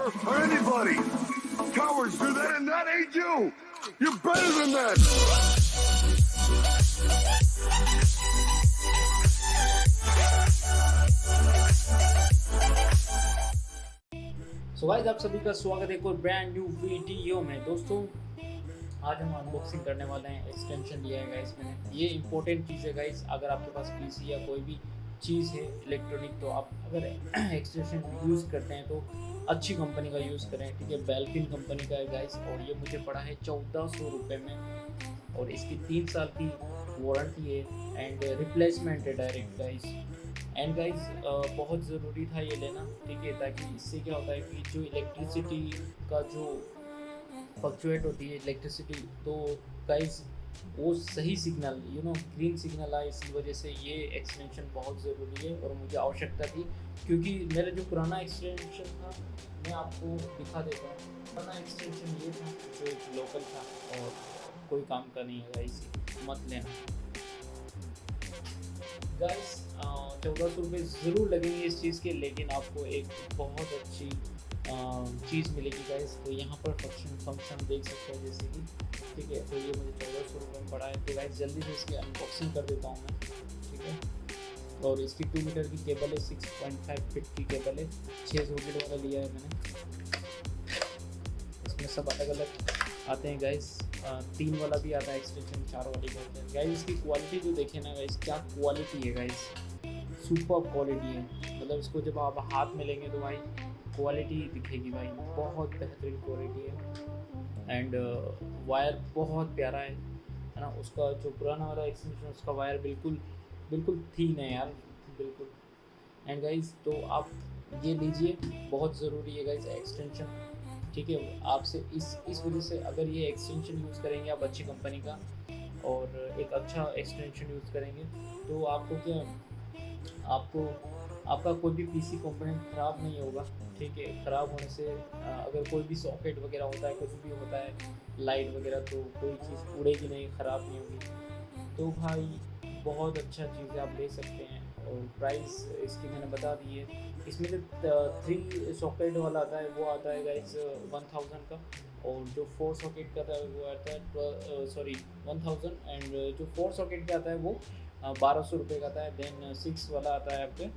or anybody. Cowards do that, and that ain't you. You're better than that. So guys, आप सभी का स्वागत है एक और ब्रांड न्यू वीडियो में। दोस्तों, आज हम अनबॉक्सिंग करने वाले हैं। एक्सटेंशन लिया है गाइस मैंने। ये इंपॉर्टेंट चीज़ है गाइस। अगर आपके पास पीसी या कोई भी चीज़ है इलेक्ट्रॉनिक, तो आप अगर एक्सटेंशन यूज़ करते हैं तो अच्छी कंपनी का यूज़ करें, ठीक है। बेल्किन कंपनी का है गाइस, और ये मुझे पड़ा है 1400 रुपये में, और इसकी 3 साल की वारंटी है एंड रिप्लेसमेंट है डायरेक्ट गाइस। एंड गाइस, बहुत ज़रूरी था ये लेना, ठीक है, ताकि इससे क्या होता है कि जो इलेक्ट्रिसिटी का जो फ्लक्चुएट होती है इलेक्ट्रिसिटी, तो गाइस वो सही सिग्नल ग्रीन सिग्नल आए। इसी वजह से ये एक्सटेंशन बहुत ज़रूरी है और मुझे आवश्यकता थी, क्योंकि मेरा जो पुराना एक्सटेंशन था, मैं आपको दिखा देता हूँ। पुराना एक्सटेंशन ये था जो एक लोकल था और कोई काम का नहीं है गाइस, मत लेना गाइस। 1400 रुपये ज़रूर लगेंगे इस चीज़ के, लेकिन आपको एक बहुत अच्छी चीज़ मिलेगी गाइस। तो यहाँ पर फंक्शन देख सकते हैं जैसे कि, ठीक है। तो ये मुझे 1400 रुपये में पड़ा है। तो गाइस जल्दी से इसकी अनबॉक्सिंग कर देता हूँ मैं, ठीक है। और इसकी 2 मीटर की केबल है, 6.5 फीट की केबल है, 6 सॉकेट वाला लिया है मैंने। इसमें सब अलग अलग आते हैं गाइस। 3 वाला भी आता है एक्सटेंशन, 4 वाली भी आते हैं गाइस। इसकी क्वालिटी जो देखें ना गाइस, क्या क्वालिटी है गाइस, सुपर क्वालिटी है। मतलब इसको जब आप हाथ में लेंगे तो भाई क्वालिटी दिखेगी भाई, बहुत बेहतरीन क्वालिटी है। एंड वायर बहुत प्यारा है ना। उसका जो पुराना वाला एक्सटेंशन, उसका वायर बिल्कुल थीन है यार, बिल्कुल। एंड गाइस, तो आप ये लीजिए, बहुत ज़रूरी है गाइस एक्सटेंशन, ठीक है। आपसे इस वजह से, अगर ये एक्सटेंशन यूज़ करेंगे आप अच्छी कंपनी का और एक अच्छा एक्सटेंशन यूज़ करेंगे, तो आपका कोई भी पीसी कंपोनेंट ख़राब नहीं होगा, ठीक है। ख़राब होने से अगर कोई भी सॉकेट वगैरह होता है, कुछ भी होता है, लाइट वगैरह, तो कोई चीज़ उड़ेगी नहीं, ख़राब नहीं होगी। तो भाई बहुत अच्छा चीज़ है, आप ले सकते हैं। और प्राइस इसकी मैंने बता दी है। इसमें जो 3 सॉकेट वाला आता है वो आता है गाइस 1000 का, और जो 4 सॉकेट का आता है वो आता है 1000, एंड जो 4 सॉकेट का आता है वो 1200 रुपये का आता है। देन 6 वाला आता है आपके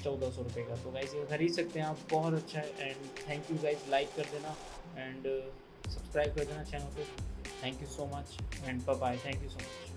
1400 रुपये का। तो गाइस ये खरीद सकते हैं आप, बहुत अच्छा है। And thank you guys, like कर देना एंड सब्सक्राइब कर देना चैनल को। Thank you so much and bye bye. Thank you so much.